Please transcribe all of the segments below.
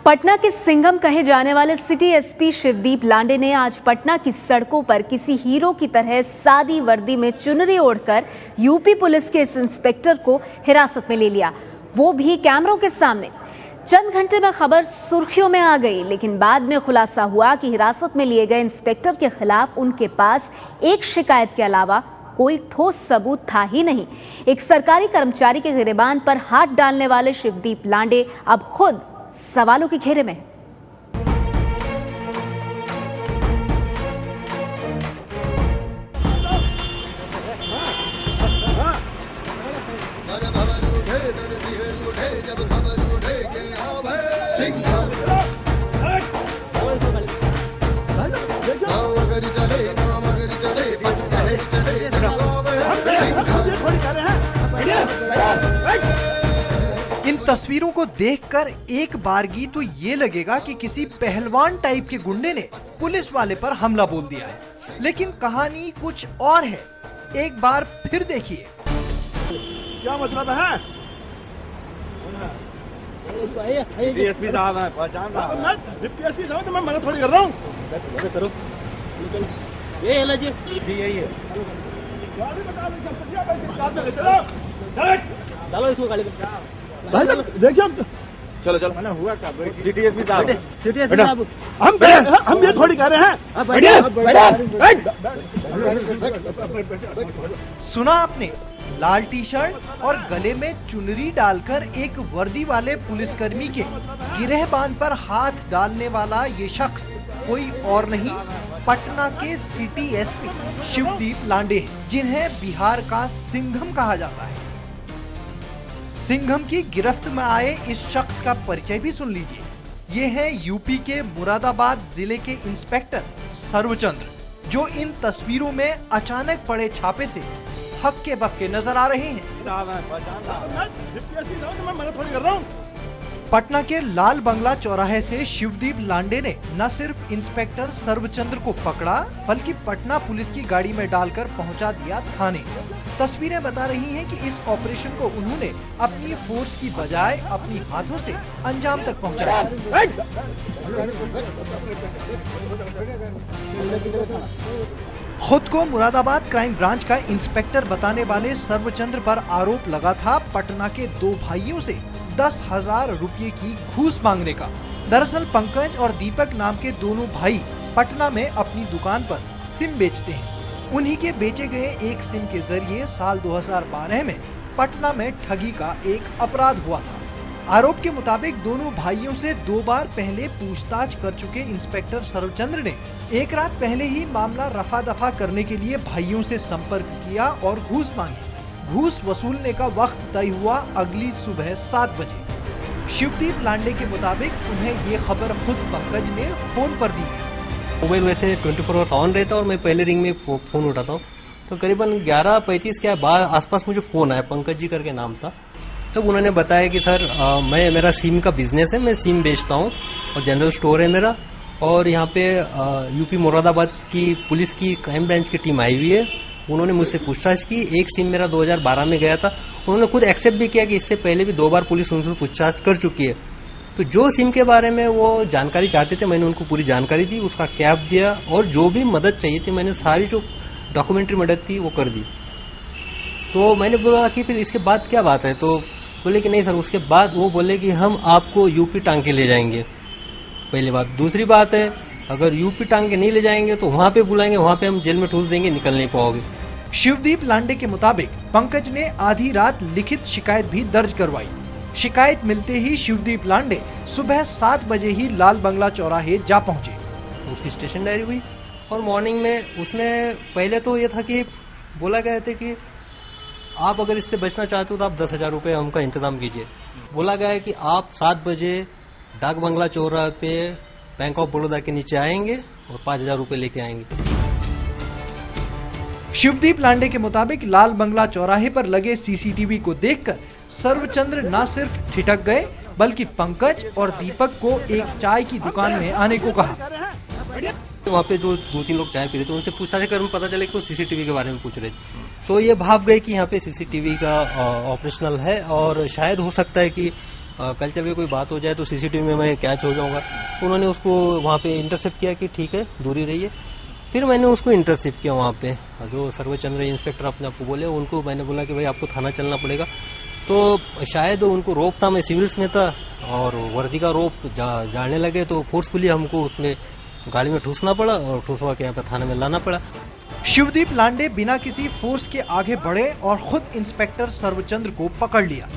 पटना के सिंघम कहे जाने वाले सिटी एसपी शिवदीप लांडे ने आज पटना की सड़कों पर किसी हीरो की तरह सादी वर्दी में चुनरी ओढ़कर यूपी पुलिस के इस इंस्पेक्टर को हिरासत में ले लिया, वो भी कैमरों के सामने। चंद घंटे में खबर सुर्खियों में आ गई, लेकिन बाद में खुलासा हुआ कि हिरासत में लिए गए इंस्पेक्टर के खिलाफ उनके पास एक शिकायत के अलावा कोई ठोस सबूत था ही नहीं। एक सरकारी कर्मचारी के गिरेबान पर हाथ डालने वाले शिवदीप लांडे अब खुद सवालों के घेरे में। इन तस्वीरों को देखकर एक बारगी तो ये लगेगा कि किसी पहलवान टाइप के गुंडे ने पुलिस वाले पर हमला बोल दिया है, लेकिन कहानी कुछ और है। एक बार फिर देखिए। क्या मतलब है? डीएसपी साहब हैं, पहचान रहा हूं। मैं डीएसपी साहब तो मैं मदद थोड़ी कर रहा हूँ। करो ये है जी, यही है। चलो इसको गाड़ी देखिए। चलो चलो मैंने हुआ क्या? डीएसपी साहब हम ये थोड़ी कह रहे हैं। सुना आपने? लाल टी शर्ट और गले में चुनरी डालकर एक वर्दी वाले पुलिसकर्मी के गिरहबान पर हाथ डालने वाला ये शख्स कोई और नहीं, पटना के सिटी एसपी शिवदीप लांडे हैं, जिन्हें बिहार का सिंघम कहा जाता है। सिंघम की गिरफ्त में आए इस शख्स का परिचय भी सुन लीजिए। ये है यूपी के मुरादाबाद जिले के इंस्पेक्टर सर्वचंद्र, जो इन तस्वीरों में अचानक पड़े छापे से हक्के बक्के नजर आ रहे हैं। पटना के लाल बंगला चौराहे से शिवदीप लांडे ने न सिर्फ इंस्पेक्टर सर्वचंद्र को पकड़ा, बल्कि पटना पुलिस की गाड़ी में डालकर पहुंचा दिया थाने। तस्वीरें बता रही हैं कि इस ऑपरेशन को उन्होंने अपनी फोर्स की बजाय अपनी हाथों से अंजाम तक पहुंचाया। खुद को मुरादाबाद क्राइम ब्रांच का इंस्पेक्टर बताने वाले सर्वचंद्र पर आरोप लगा था पटना के दो भाइयों से 10,000 रुपये की घूस मांगने का। दरअसल पंकज और दीपक नाम के दोनों भाई पटना में अपनी दुकान पर सिम बेचते हैं। उन्हीं के बेचे गए एक सिम के जरिए साल 2012 में पटना में ठगी का एक अपराध हुआ था। आरोप के मुताबिक दोनों भाइयों से 2 बार पहले पूछताछ कर चुके इंस्पेक्टर सर्वचंद्र ने एक रात पहले ही मामला रफा दफा करने के लिए भाइयों से संपर्क किया और घूस मांगी। घूस वसूलने का वक्त तय हुआ अगली सुबह 7 बजे। शिवदीप लांडे के मुताबिक उन्हें ये खबर खुद पंकज ने फोन पर दी। मोबाइल वैसे 24 आवर्स ऑन रहता है और मैं पहले रिंग में फोन उठाता हूँ, तो करीबन 11:35 के बाद आसपास मुझे फोन आया, पंकज जी करके नाम था। तो उन्होंने बताया कि सर मेरा सिम का बिजनेस है, मैं सिम बेचता हूँ और जनरल स्टोर है मेरा, और यहाँ पे यूपी मुरादाबाद की पुलिस की क्राइम ब्रांच की टीम आई हुई है। उन्होंने मुझसे पूछताछ की। एक सिम मेरा 2012 में गया था। उन्होंने खुद एक्सेप्ट भी किया कि इससे पहले भी 2 बार पुलिस उनसे पूछताछ कर चुकी है। तो जो सिम के बारे में वो जानकारी चाहते थे, मैंने उनको पूरी जानकारी दी, उसका कैप दिया, और जो भी मदद चाहिए थी मैंने सारी जो डॉक्यूमेंट्री मदद थी वो कर दी। तो मैंने बोला कि फिर इसके बाद क्या बात है, तो बोले कि नहीं सर, उसके बाद वो बोले कि हम आपको यूपी टांग के ले जाएंगे, पहली बात। दूसरी बात है, अगर यूपी टांग के नहीं ले जाएंगे तो वहां पे बुलाएंगे, वहां पे हम जेल में ठूस देंगे, निकल नहीं पाओगे। शिवदीप लांडे के मुताबिक पंकज ने आधी रात लिखित शिकायत भी दर्ज करवाई। शिकायत मिलते ही शिवदीप लांडे सुबह 7 बजे ही लाल बंगला चौराहे जा पहुंचे। उसकी स्टेशन डायरी हुई और मॉर्निंग में उसमें पहले तो ये था कि बोला गया था कि आप अगर इससे बचना चाहते हो तो आप 10,000 रुपये हमका इंतजाम कीजिए। बोला गया है कि आप 7 बजे डाक बंगला चौराहे पे बैंक ऑफ बड़ौदा के नीचे आएंगे और 5,000 रुपये लेके आएंगे। शिवदीप लांडे के मुताबिक लाल बंगला चौराहे पर लगे सीसीटीवी को देखकर सर्वचंद्र न सिर्फ ठिठक गए, बल्कि पंकज और दीपक को एक चाय की दुकान में आने को कहा। वहाँ पे जो 2-3 लोग चाय पी रहे थे, उनसे पूछताछ कर पता चले कि वो सीसीटीवी के बारे में पूछ रहे थे। तो ये भाप गए कि यहाँ पे सीसीटीवी का ऑपरेशनल है और शायद हो सकता है कि कल चल के कोई बात हो जाए तो सीसीटीवी में मैं कैच हो जाऊंगा। तो उन्होंने उसको वहाँ पे इंटरसेप्ट किया कि ठीक है दूरी रहिए। फिर मैंने उसको इंटरसेप्ट किया वहाँ पे, जो सर्वचंद्र इंस्पेक्टर अपने आपको बोले उनको मैंने बोला कि भाई आपको थाना चलना पड़ेगा। तो शायद उनको रोप था, मैं सिविल्स में था और वर्दी का रोप जाने लगे तो फोर्सफुली हमको उसमें गाड़ी में ठूसना पड़ा और ठूसवा के यहाँ पे थाने में लाना पड़ा। शिवदीप लांडे बिना किसी फोर्स के आगे बढ़े और खुद इंस्पेक्टर सर्वचंद्र को पकड़ लिया।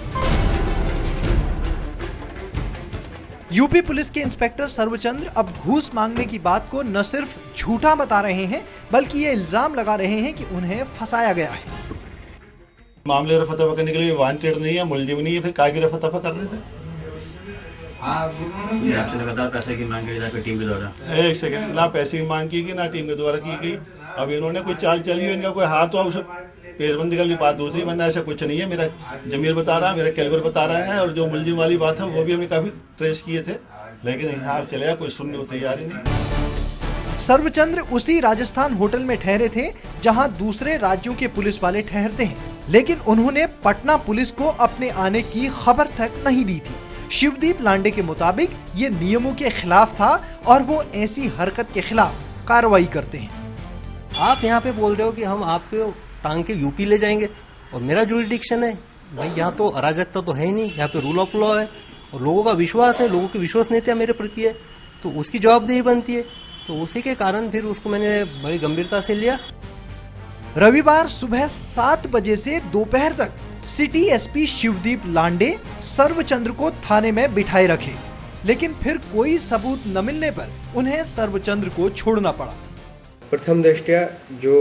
यूपी पुलिस के इंस्पेक्टर सर्वचंद्र अब घूस मांगने की बात को न सिर्फ झूठा बता रहे हैं बल्कि ये इल्जाम लगा रहे हैं कि उन्हें फंसाया गया है। मामले रफा दफा करने के लिए वांटेड नहीं है, मुलजिम नहीं है, फिर काहे की रफा दफा कर रहे थे? आपसे लगातार पैसे की मांग की जाकर टीम के द्वारा एक सेकंड, ना पैसे की मांग की गई ना टीम के द्वारा की गई। अब इन्होंने कोई चाल चली है, इनका कोई हाथ हो, उसे पेशबंदी की बात दूसरी, वरना ऐसा कुछ नहीं है। मेरा जमीर बता रहा है, मेरा कैलिबर बता रहा है, और जो मुलजिम वाली बात है वो भी हमें काफी ट्रेस किए थे, लेकिन यहाँ चले कोई सुनने को तैयार ही नहीं। सर्वचंद्र उसी राजस्थान होटल में ठहरे थे जहां दूसरे राज्यों के पुलिस वाले ठहरते हैं, लेकिन उन्होंने पटना पुलिस को अपने आने की खबर तक नहीं दी थी। शिवदीप लांडे के मुताबिक ये नियमों के खिलाफ था और वो ऐसी हरकत के खिलाफ कार्रवाई करते हैं। आप यहाँ पे बोल रहे हो कि हम आपको टांग के यूपी ले जाएंगे और मेरा जुरिडिक्शन है भाई, यहाँ तो अराजकता तो है ही नहीं, यहाँ पे रूल ऑफ लॉ है और लोगों का विश्वास है, लोगों की विश्वसनीयता मेरे प्रति है, तो उसकी जवाबदेही बनती है। तो उसी के कारण फिर उसको मैंने बड़ी गंभीरता से लिया। रविवार सुबह 7 बजे से दोपहर तक सिटी एसपी शिवदीप लांडे सर्वचंद्र को थाने में बिठाए रखे, लेकिन फिर कोई सबूत न मिलने पर उन्हें सर्वचंद्र को छोड़ना पड़ा। प्रथम दृष्टया जो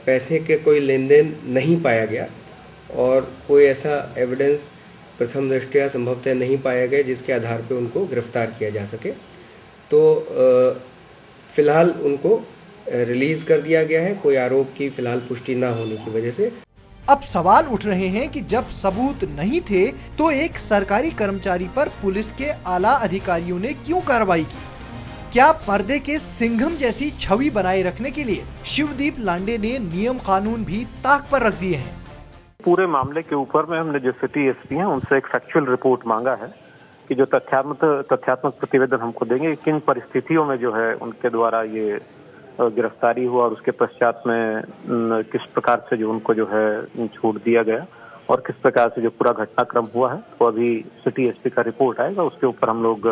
पैसे के कोई लेन देन नहीं पाया गया और कोई ऐसा एविडेंस प्रथम दृष्टया संभवतः नहीं पाया गया जिसके आधार पर उनको गिरफ्तार किया जा सके, तो फिलहाल उनको रिलीज कर दिया गया है, कोई आरोप की फिलहाल पुष्टि न होने की वजह से। अब सवाल उठ रहे हैं कि जब सबूत नहीं थे तो एक सरकारी कर्मचारी पर पुलिस के आला अधिकारियों ने क्यों कार्रवाई की? क्या पर्दे के सिंघम जैसी छवि बनाए रखने के लिए शिवदीप लांडे ने नियम कानून भी ताक पर रख दिए हैं? पूरे मामले के ऊपर में हमने जो सिटी एसपी हैं उनसे एक फैक्चुअल रिपोर्ट मांगा है कि जो तथ्यात्मक प्रतिवेदन हमको देंगे, किन परिस्थितियों में जो है उनके द्वारा ये गिरफ्तारी हुआ और उसके पश्चात में किस प्रकार से जो उनको जो है छूट दिया गया और किस प्रकार से जो पूरा घटनाक्रम हुआ है। तो अभी सिटी एसपी का रिपोर्ट आएगा, उसके ऊपर हम लोग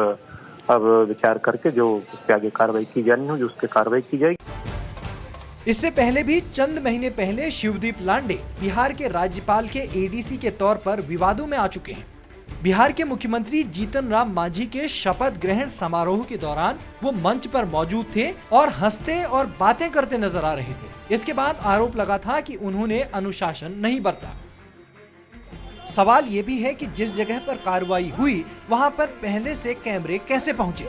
अब विचार करके जो उसके आगे कार्रवाई की जानी हो जो उसके कार्रवाई की जाएगी। इससे पहले भी चंद महीने पहले शिवदीप लांडे बिहार के राज्यपाल के एडीसी के तौर पर विवादों में आ चुके हैं। बिहार के मुख्यमंत्री जीतन राम मांझी के शपथ ग्रहण समारोह के दौरान वो मंच पर मौजूद थे और हंसते और बातें करते नजर आ रहे थे। इसके बाद आरोप लगा था कि उन्होंने अनुशासन नहीं बरता। सवाल ये भी है कि जिस जगह पर कार्रवाई हुई वहां पर पहले से कैमरे कैसे पहुंचे?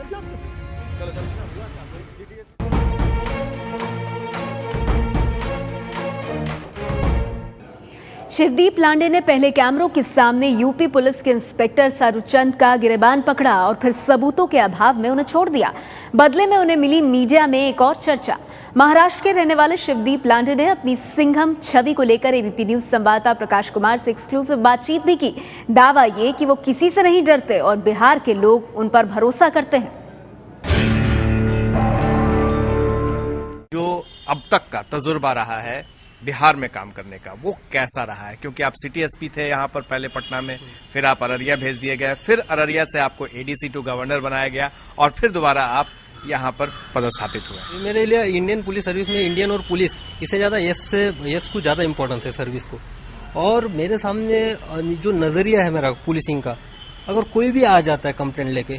शिवदीप लांडे ने पहले कैमरों के सामने यूपी पुलिस के इंस्पेक्टर सर्वचंद्र का गिरेबान पकड़ा और फिर सबूतों के अभाव में उन्हें छोड़ दिया। बदले में उन्हें मिली मीडिया में एक और चर्चा। महाराष्ट्र के रहने वाले शिवदीप लांडे ने अपनी सिंघम छवि को लेकर एबीपी न्यूज संवाददाता प्रकाश कुमार से एक्सक्लूसिव बातचीत भी की। दावा ये कि वो किसी से नहीं डरते और बिहार के लोग उन पर भरोसा करते हैं। जो अब तक का तजुर्बा रहा है बिहार में काम करने का वो कैसा रहा है, क्योंकि आप सिटी एसपी थे यहाँ पर पहले पटना में, फिर आप अररिया भेज दिए गए, फिर अररिया से आपको एडीसी टू गवर्नर बनाया गया और फिर दोबारा आप यहाँ पर पदस्थापित हुए। मेरे लिए इंडियन पुलिस सर्विस में इंडियन और पुलिस इससे ज्यादा यस को ज्यादा इम्पोर्टेंस है सर्विस को। और मेरे सामने जो नजरिया है मेरा पुलिसिंग का, अगर कोई भी आ जाता है कंप्लेंट लेके,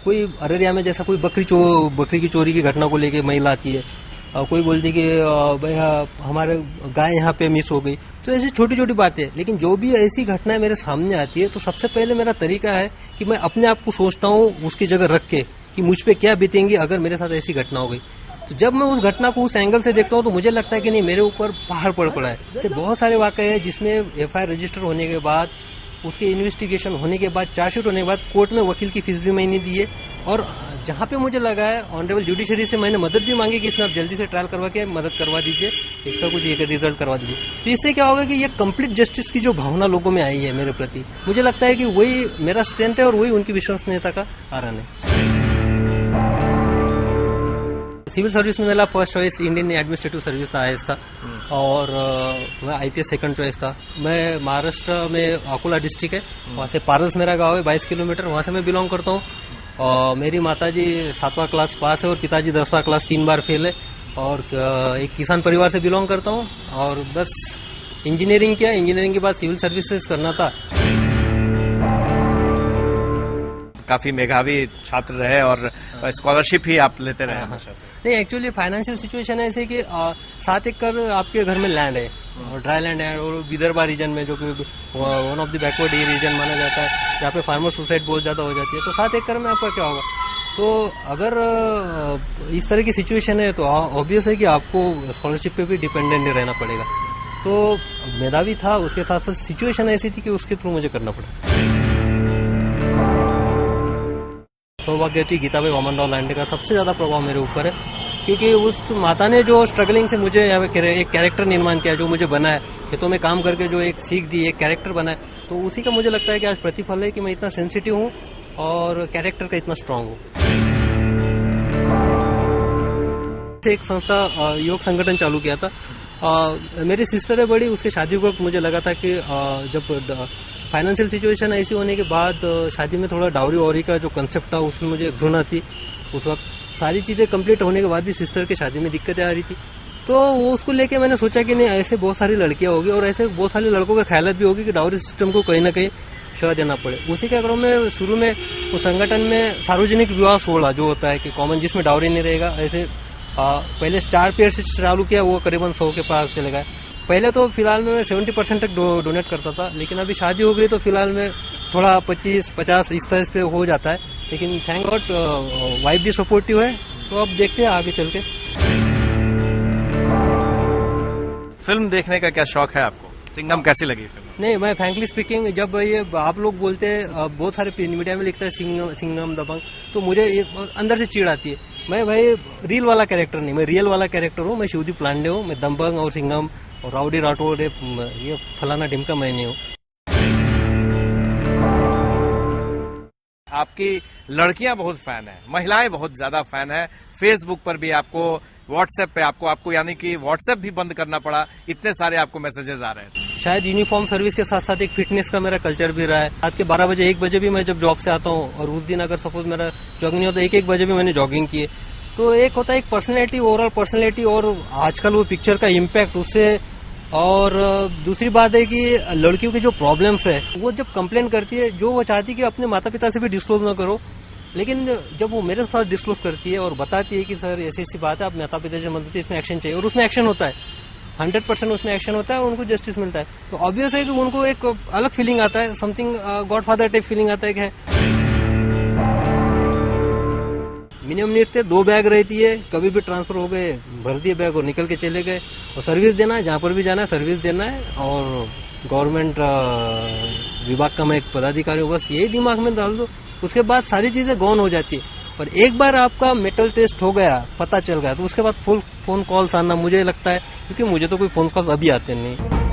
कोई अररिया में जैसा कोई बकरी की चोरी की घटना को लेके महिला आती है, कोई बोलती कि भाई हमारे गाय यहाँ पे मिस हो गई, तो ऐसी छोटी छोटी बातें। लेकिन जो भी ऐसी घटनाएं मेरे सामने आती है तो सबसे पहले मेरा तरीका है कि मैं अपने आप को सोचता हूँ उसकी जगह रख के कि मुझ पे क्या बीतेंगी अगर मेरे साथ ऐसी घटना हो गई। तो जब मैं उस घटना को उस एंगल से देखता हूँ तो मुझे लगता है कि नहीं, मेरे ऊपर पहाड़ पड़ पड़ा है। ऐसे बहुत सारे वाकये हैं जिसमें एफआईआर रजिस्टर होने के बाद, उसके इन्वेस्टिगेशन होने के बाद, चार्जशीट होने के बाद कोर्ट में वकील की फीस भी मैंने दी है और जहाँ पे मुझे लगा है ऑनरेबल जुडिशरी से मैंने मदद भी मांगी कि इसमें आप जल्दी से ट्रायल करवा के मदद करवा दीजिए, इसका कुछ एक रिजल्ट करवा दीजिए। तो इससे क्या होगा कि ये कंप्लीट जस्टिस की जो भावना लोगों में आई है मेरे प्रति, मुझे लगता है कि वही मेरा स्ट्रेंथ है और वही उनकी विश्वसनीयता का कारण है। सिविल सर्विस में मेरा first choice Indian administrative service था, IAS था, और IPS सेकंड चॉइस था। मैं महाराष्ट्र में अकोला डिस्ट्रिक्ट है, वहाँ से पारस मेरा गांव है, 22 किलोमीटर, वहाँ से मैं बिलोंग करता हूँ। और मेरी माताजी 7वां क्लास पास है और पिताजी 10वां क्लास 3 बार फेल है, और एक किसान परिवार से बिलोंग करता हूँ। और बस इंजीनियरिंग किया, इंजीनियरिंग के बाद सिविल सर्विसेज करना था। काफी मेधावी छात्र रहे और स्कॉलरशिप ही आप लेते रहे हमेशा से। नहीं, एक्चुअली फाइनेंशियल सिचुएशन ऐसे कि 7 एकड़ आपके घर में लैंड है और ड्राई लैंड है, और विदर्भा रीजन में जो कि one of the backward region माना जाता है, जहाँ पे फार्मर सुसाइड बहुत ज्यादा हो जाती है। तो 7 एकड़ में आपका क्या होगा? तो अगर इस तरह की सिचुएशन है तो ऑब्वियस है कि आपको स्कॉलरशिप पे भी डिपेंडेंट रहना पड़ेगा। तो मेधावी था, उसके साथ साथ सिचुएशन ऐसी थी कि उसके थ्रू मुझे करना पड़ा। सौभाग्यवती गीताबाई वामनराव लांडे का सबसे ज्यादा प्रभाव मेरे ऊपर है, क्योंकि उस माता ने जो स्ट्रगलिंग से मुझे एक कैरेक्टर निर्माण किया, जो मुझे बना है, खेतों में काम करके जो एक सीख दी, एक कैरेक्टर बना है, तो उसी का मुझे लगता है कि आज प्रतिफल है कि मैं इतना सेंसिटिव हूँ और कैरेक्टर का इतना स्ट्रांग हूँ। एक संस्था योग संगठन चालू किया था। मेरी सिस्टर है बड़ी, उसके शादी के वक्त मुझे लगा था कि जब फाइनेंशियल सिचुएशन ऐसी होने के बाद शादी में थोड़ा डाउरी वाउरी का जो कंसेप्ट था उसमें मुझे घृणा थी। उस वक्त सारी चीजें कंप्लीट होने के बाद भी सिस्टर की शादी में दिक्कतें आ रही थी, तो वो उसको लेके मैंने सोचा कि नहीं, ऐसे बहुत सारी लड़कियां होगी और ऐसे बहुत सारे लड़कों का ख्याल भी होगी कि डाउरी सिस्टम को कहीं ना कहीं शह देना पड़े। उसी के क्रम में शुरू में उस संगठन में सार्वजनिक विवाह 16 जो होता है कि कॉमन, जिसमें डाउरी नहीं रहेगा, ऐसे पहले 4 पेयर से चालू किया, वो करीबन 100 के पास चले गए। पहले तो फिलहाल में 70% तक डोनेट करता था, लेकिन अभी शादी हो गई तो फिलहाल में थोड़ा 25-50 इस तरह से हो जाता है। लेकिन थैंक गॉड वाइफ भी सपोर्टिव है, तो अब देखते हैं आगे चल के। फिल्म देखने का क्या शौक है आपको? सिंघम कैसी लगी फिल्म? नहीं, मैं फ्रैंकली स्पीकिंग, जब ये आप लोग बोलते हैं, बहुत सारे मीडिया में लिखता है सिंघम दबंग, तो मुझे अंदर से चिढ़ आती है। मैं भाई रील वाला कैरेक्टर नहीं, मैं रियल वाला कैरेक्टर हूँ। मैं शिवदीप लांडे हूँ। मैं दबंग और सिंघम और राउडी राठौड़ ये फलाना ढिमका मैं नहीं हूँ। आपकी लड़कियां बहुत फैन है, महिलाएं बहुत ज्यादा फैन है। फेसबुक पर भी आपको, व्हाट्सएप पे आपको यानी कि व्हाट्सएप भी बंद करना पड़ा, इतने सारे आपको मैसेजेस आ रहे हैं। शायद यूनिफॉर्म सर्विस के साथ साथ एक फिटनेस का मेरा कल्चर भी रहा है। रात के 12 बजे 1 बजे भी मैं जब जॉब से आता हूँ, और उस दिन अगर सपोज मेरा जॉगिंग नहीं होता, 1 बजे भी मैंने जॉगिंग की है। तो एक होता है एक पर्सनैलिटी, ओवरऑल पर्सनैलिटी, और आजकल वो पिक्चर का इम्पैक्ट उससे। और दूसरी बात है कि लड़कियों की जो प्रॉब्लम्स है, वो जब कंप्लेन करती है, जो वो चाहती है कि अपने माता पिता से भी डिस्क्लोज ना करो, लेकिन जब वो मेरे साथ डिस्क्लोज करती है और बताती है कि सर ऐसी ऐसी बात है, आप माता पिता से मदद, इसमें एक्शन चाहिए, और उसमें एक्शन होता है, 100% उसमें एक्शन होता है और उनको जस्टिस मिलता है, तो ऑब्वियस है कि उनको एक अलग फीलिंग आता है, समथिंग गॉडफादर टाइप फीलिंग आता है कि मिनिमम नीड से 2 बैग रहती है, कभी भी ट्रांसफर हो गए, भर दिए बैग और निकल के चले गए। और सर्विस देना है, जहाँ पर भी जाना है सर्विस देना है, और गवर्नमेंट विभाग का मैं एक पदाधिकारी हूँ, बस यही दिमाग में डाल दो, उसके बाद सारी चीजें गौन हो जाती है। और एक बार आपका मेटल टेस्ट हो गया, पता चल गया, तो उसके बाद फुल फोन कॉल्स आना, मुझे लगता है, क्योंकि मुझे तो कोई फोन कॉल्स अभी आते नहीं।